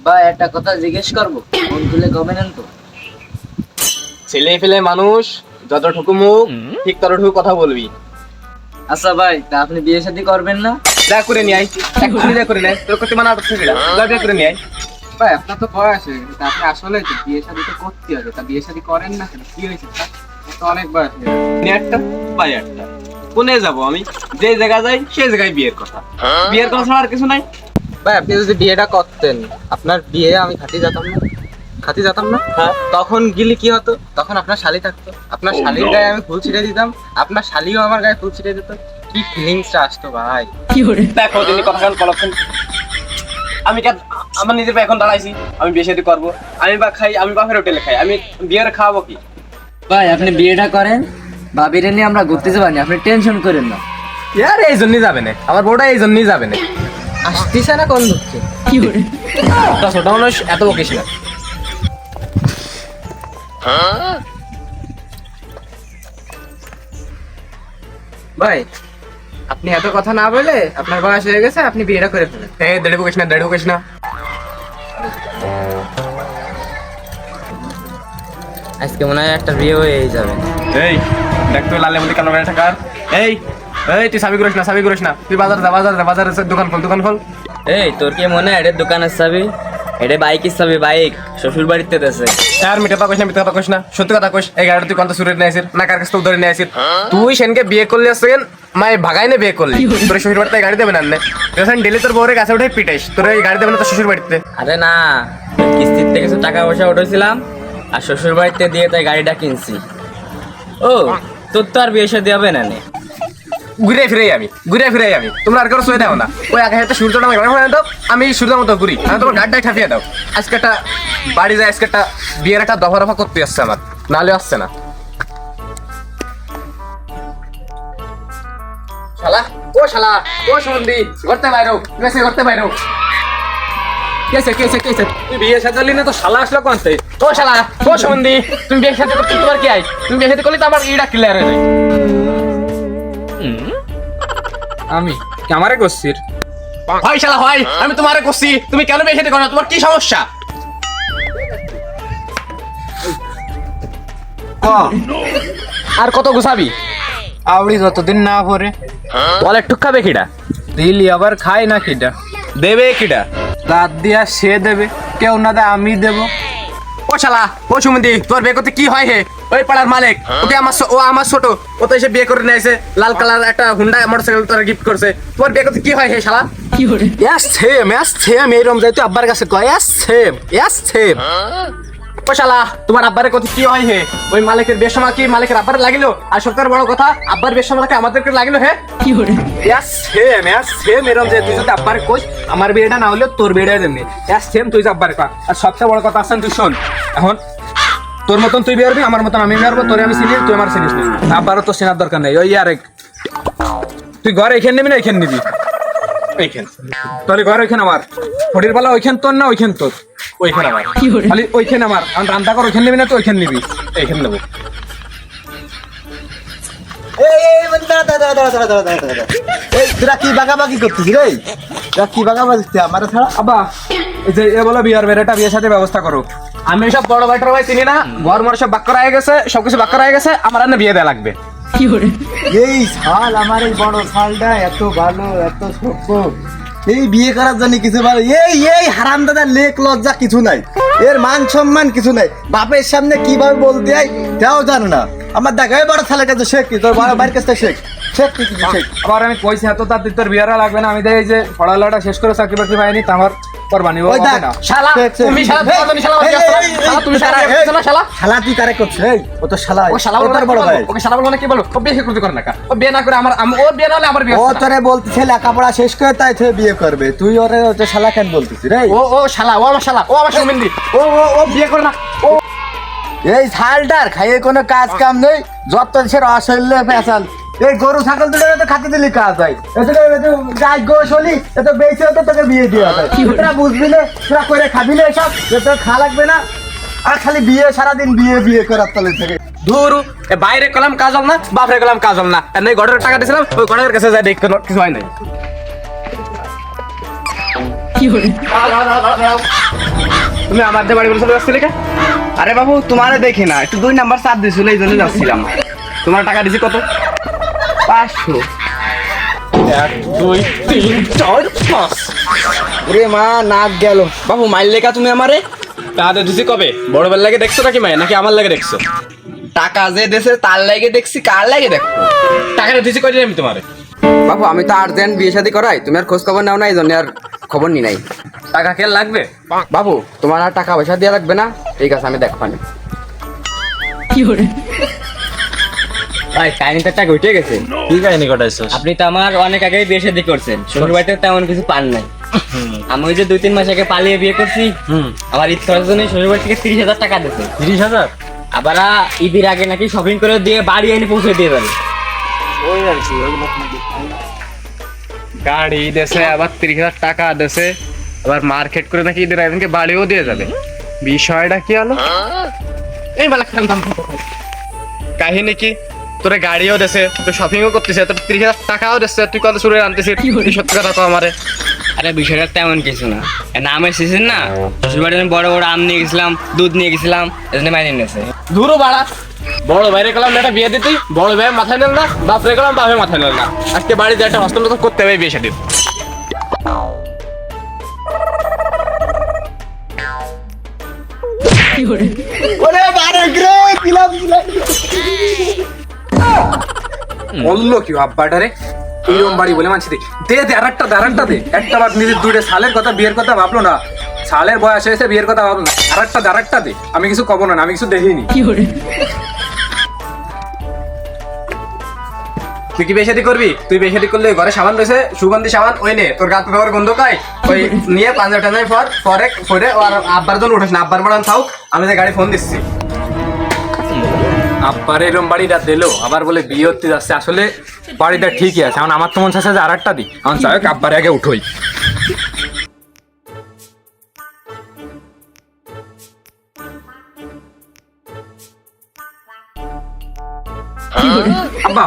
ভাই একটা কথা জিজ্ঞেস করবো, মন খুলে কমেন তো। ছেলে ফেলে মানুষ যতটুকু মুখ ঠিক ততটুকু কথা বলবি। আচ্ছা ভাই, তা আপনি বিয়ে শাদী করবেন না? যা করে নিয়ে আই, এক্ষুনি যা করে নেয়, তোর করতে মানা করছে সেটা, যা করে নিয়ে আই। ভাই আপনার তো বয়স হয়ে গেছে, আপনি আসলে তো বিয়ে শাদী তো করতে হবে, তা বিয়ে শাদী করেন না কেন? কি হয়েছে তার? তো অনেক বয়স হয়ে গেছে। নিয়ে একটা পাই একটা, কোনে যাবো আমি? যে জায়গা যাই সেই জায়গায় বিয়ের কথা, বিয়ের কথা ছাড়া আর কিছু নাই। ভাই আপনি যদি বিয়েটা করতেন, আপনার বিয়ে আমি খাতি যেতাম না। হ্যাঁ। তখন গিলি কি হতো? তখন আপনার শালি থাকতো, আপনার শালির গায়ে আমি ফুল ছিটে দিতাম, আপনার শালিও আমার গায়ে ফুল ছিটে দিত। কি ফিলিংসটা আসতো ভাই। দেখো তিনি কথা কান কলক্ষণ, আমি আমার নিজের পায়ে এখন দাঁড়াইছি, আমি বিয়ে শাদী করবো, আমি বা খাই, আমি বাপের হোটেলে খাই, আমি বিয়ের খাওয়াবো কি? ভাই আপনি বিয়েটা করেন, ভাবিরে নিয়ে আমরা ঘুরতে যাবানি, আপনি টেনশন করেন না। ইয়ার এই জন্যই যাবে না, আমার বউটা এই জন্যই যাবে না। আসতিছে না কোন ঢুকছে? তা ছোট মানুষ এত বকিস না। ভাই আপনি এত কথা না বলে, আপনার বয়স হয়ে গেছে, আপনি বিয়েটা করে ফেলেন। দেড় বকিস না, দেড় বকিস না। আজকে মনে হয় একটা বিয়ে হয়ে যাবে। এই দেখ তুই লালে মধ্যে কালো বেড়ে থাকার, এই এই তুই সাবি করিস না, তুই বাজারে দোকান খোল। এই তোর কি মনে হয় এটার দোকানের চাবি? এটা বাইকের চাবি, বাইক শ্বশুর বাড়িতে দেছে। আর মিথ্যা কথা কইস না, সত্যি কথা কইস। এই গাড়িটা তুই কোনটা চুরি নিয়ে আসিস না, কার কাছ থেকে ধরে নিয়ে আসিস? তুই সেনকে বিয়ে করলি আসছেন, মায়ে ভাগাই নে বিয়ে করলি, তোর শ্বশুর বাড়িতে গাড়ি দেবে না নে, তুই ডেলি তোর বউরে কাছে উঠে পিটাইস, তোর এই গাড়ি দেবে না তোর শ্বশুর বাড়িতে। আরে না, কিস্তিতে কিছু টাকা পয়সা উঠেছিলাম আর শ্বশুর বাড়িতে দিয়ে তাই গাড়িটা কিনছি। ও তোর তো আর বিয়ে শাদী হবে না নে। ঘুরে ফিরে আমি তোমরা আর কারো শুয়ে দাও না। ওই আগে একটা সূর্যটা আমাকে দাও, আমি সূর্যের মতো ঘুরি, আমি তোমার গাড়িটাই ঠাপিয়ে দাও। আজকে একটা বাড়ি যায়, আজকে একটা বিয়ের একটা দফা করতে আসছে আমার, নাহলে আসছে না। শালা ও সুমন্দি করতে বাইরো কেসে তুই বিয়ে সাজালি না তো শালা আসলো কোন থেকে? ও শালা ও সুমন্দি, তুমি বিয়ে সাথে করতে তোমার কি আই? তুমি বিয়ে সাথে করলে তো আমার ইটা ক্লিয়ার হয়ে যায়। আমি আমারে করছিস? হয় শালা হয়, আমি তোমারে করছি, তুমি কেন বিয়ে সাথে করো না? তোমার কি সমস্যা? আর কত গুছাবি? আউড়ি যতদিন না পরে বল একটু খাবে কিডা? দিলি আবার খায় না কিটা? দেবে কিডা? দাঁত দিয়া সে দেবে, কেউ না দেয় আমি দেবো। ও শালা ও সুমন্দি, তোর বিয়ে করতে কি হয় হে? ওই পাড়ার মালিক, ওকে ও আমার ছোট, ও তো এসে বিয়ে করে নিয়ে এসে লাল কালার একটা হুন্ডা মোটরসাইকেল তোর গিফট করছে। তোর বিয়ে করতে কি হয় হে শালা? সেম এই রমজান তুই আব্বার কাছে কয় সেম। ও শালা তোমার আব্বারের কথা কি হয় হে? ওই মালিকের বিয়ের সময় কি মালিকের আব্বারে লাগিলো? আর সবথেকে বড় কথা, আব্বার বিয়ের সময় আমাদেরকে লাগিলো হে? সেম এরম যে তুই যদি আব্বার কইস আমার বিয়েটা না হলেও তোর বিয়েটা দেবনি, সেম তুই আব্বার কয়। আর সবচেয়ে বড় কথা আছেন তুই শোন, এখন তোর মতন তুই বিয়ে করবি, আমার মতন আমি বিয়ে করবো, তোরে আমি চিনি, তুই আমার চিনিস না। আব্বারও তো চেনার দরকার নেই। ওই আর তুই ঘরে এখানে নিবি না এখানে নিবি? এইখান তোর ঘর ওইখানে আমার, ফটির পালা ওইখান তোর না ওইখান তোর? ওইখানে আমার, খালি ওইখানে আমার। আমি রান্না কর ওইখানে নিবি না তো ওইখানে নিবি? এইখানে নেবো। তোরা কি বাগাবাগি করতেছিস রে? তোরা কি বাগাবাগি আমার ছাড়া? আব্বা এই যে এ বলো বিয়ার বেড়াটা বিয়ের সাথে ব্যবস্থা করো। আমি সব বড় ভাইটার ভাই চিনি না, ঘর মর সব বাক্কর হয়ে গেছে, সবকিছু বাক্কর হয়ে গেছে, আমার আর বিয়ে দেয়া লাগবে। এই শাল, আমার এই বড় শালটা এত ভালো, এত সভ্য, এই বিয়ে করার জন্য কিছু ভালো। এই হারাম দাদা লেক লজ্জা কিছু নাই, এর মান সম্মান কিছু নাই, বাপের সামনে কিভাবে বলতে হয় তাও জানো না। আমার দেখা বড় ছেলের কাছে শেখ, তোর বড় ভাইয়ের কাছে শেখ কি কিছু শেখ। আবার আমি কইছি এত তার তোর বিয়ারা লাগবে না, আমি দেখ এই যে পড়ালেখাটা শেষ করে চাকরি বাকরি পাইনি, তা আমার কোরবানি ওই দেখ না। শালা তুমি শালা তুমি শালা তুমি শালা শালা শালা তুই কারে করছিস? এই ও তো শালা, ও শালা তোর বড় ভাই। ওকে শালা বলবো না, কি বলবো? ও বিয়ে করতে করে না, ও বিয়ে না করে আমার ওর বিয়ে না হলে আমার বিয়ে ও হচ্ছে না। তোরে বলতেছে লেখাপড়া শেষ করে তাই তুই বিয়ে করবে, তুই ওরে ওটা শালা কেন বলতেছিস রে? ও শালা, ও আমার শালা, ও আমার সুমিন্দি, ও বিয়ে করে না। ও এই শালটার খাইয়ে কোনো কাজ কাম নেই, যত সে অশৈল্য পেঁচাল। এই গরু ছাগল দুটো তো খাতে দিলি কাজ হয়, গাছ গোস হলি এত বেঁচে হতো তোকে বিয়ে দেওয়া হয়। তোরা বুঝবি না, তোরা করে খাবি না এসব, তোর খা লাগবে না। আর খালি বিয়ে, সারাদিন বিয়ে করার তলে থেকে ধুরু, বাইরে কলাম কাজল না, বাপরে কলাম কাজল না, আর এই ঘরের টাকা দিয়েছিলাম, ওই ঘরের কাছে যাই দেখ কিছু হয় নাই। তুমি আমাদের বাড়ি বলে চলে যাচ্ছিলে কে? আরে বাবু তোমারে দেখি না, একটু 2 নাম্বার চাপ দিছিল, এই জন্য যাচ্ছিলাম। তোমার টাকা দিছি কত? 500। 1 2 3 4 5। ওরে মা নাক গেল। বাবু মাইল লেখা তুমি আমারে? টাকা দিছি কবে? বড় বেলা লাগে দেখছো নাকি মাই, নাকি আমার লাগে দেখছো? টাকা যে দেশে তার লাগে দেখছি, কার লাগে দেখো? টাকাটা দিছি কই আমি তোমারে? বাবু আমি তো আর্জেন্ট বিয়ে শাদী করাই, তুমি আর খোঁজ খবর নাও না, এই জন্য আর খবর নি নাই। টাকা কে লাগবে? বাবু তোমার আর টাকা পয়সা দেওয়া লাগবে না, ঠিক আছে আমি দেখবানি। ভাই কাহিনীটা টাকা উঠে গেছে। কি কাহিনী ঘটাইছস? আপনি তো আমার অনেক আগেই বিয়ে শাদী করছেন, শ্বশুর বাড়িতে তেমন কিছু পান নাই। আমি ওই যে 2-3 মাস আগে পালিয়ে বিয়ে করছি, আমার ইচ্ছার জন্য শ্বশুর বাড়ি থেকে 30,000 টাকা দিয়েছে। 30,000? আবার ঈদের আগে নাকি শপিং করে দিয়ে বাড়ি এনে পৌঁছে দিয়ে যাবে। গাড়ি দেশে আবার 30,000 টাকা দেশে, আবার মার্কেট করে নাকি ঈদের আগে বাড়িও দিয়ে যাবে। বিষয়টা কি হলো? এই বেলা কাহিনী কি? তোরে গাড়িও দেশে, তুই শপিংও করতেছে, তোর 30,000 টাকাও দেশে, তুই কত শুরু আনতেছিস? সত্যি কথা কও আমারে। আরে বিষয়টা তেমন কিছু না, আমের সিজন না, শ্বশুর বাড়ি আমি বড় বড় আম নিয়ে গেছিলাম, দুধ নিয়ে গেছিলাম, এজন্য মাইনে নিয়েছে। দূরও বাড়া। বড় ভাইরে গেলাম একটা বিয়ে দিতে, বড় ভাই মাথায় নিল না, বাপরে গেলাম বাপে মাথায় নিল না। আজকে বাড়িতে একটা হস্তমত করতে হবে বিয়ে শাদী। ওরে বারেক রে, দিলাম। বললো কি আব্বাটা রে, এইরকম বাড়ি বলে মানছি দেখি। দে দে আরেকটা দে। একটা বার নিজের দুইটা সালের কথা, বিয়ের কথা ভাবলো না, সালের বয়স হয়েছে বিয়ের কথা ভাবলো না। আরেকটা দে। আমি কিছু কব না, আমি কিছু দেখিনি। তুই কি বিয়ে শাদী করবি? তুই বিয়ে শাদী করলে ঘরে সাবান রয়েছে, সুগন্ধি সাবান, ওই নে তোর গাছ খাবার গন্ধ পাই, ওই নিয়ে 5,000 টাকা পরে আর আব্বার জন্য উঠাস না, আব্বার বাড়ান থাও, আমি যে গাড়ি ফোন দিচ্ছি। আব্বার এরম বাড়িটা দিলো, আবার বলে বিয়ে হতে যাচ্ছে। আসলে বাড়িটা ঠিকই আছে, এখন আমার তো মন চাচ্ছে যে আরেকটা দিই, এখন চাই আব্বার আগে উঠোই। আব্বা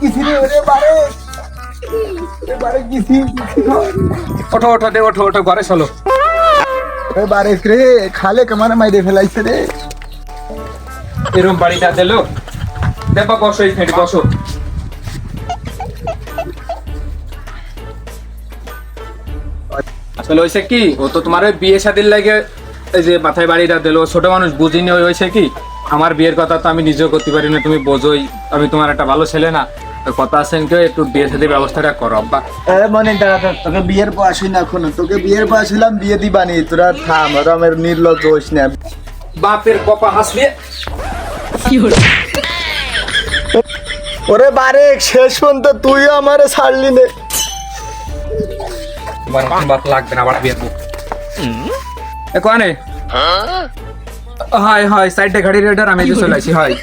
কিছি রে, ওরে বারেক। ওরে বারেক কিছি। ওঠো ঘরে চলো। ওরে বারেক রে, খালে কেমন মাইরে ফেলাইছে রে। এরম বাড়িটা দিলো, দেখো বসো, এইখানে বসো। আসলে হয়েছে কি, ও তো তোমার ওই বিয়ে শাদীর লাগে এই যে মাথায় বাড়িটা দিলো, ছোট মানুষ বুঝিনি। হয়েছে কি, আমার বিয়ের কথা তো আমি নিজেও করতে পারি না, তুমি বোঝোই আমি তোমার একটা ভালো ছেলে না। তো কথা আছেন কেউ একটু বিয়ে শাদীর ব্যবস্থাটা করো আব্বা। মনে দাঁড়া, তোকে বিয়ের বয়স হই না এখনো, তোকে বিয়ের বয়স হইলাম বিয়ে দিবানি, তোরা থাম। আর আমার নির্লজ্জ হইস না। বাপের কপা হাসবে। ওরে বারেক, শেষ পর্যন্ত তুইও আমারে ছাড়লি নে। তোমার বাপ লাগবে না আবার বিয়ে। কোনে হয় সাইডে গাড়ি রেডার, আমি যে চলে আসি হয়।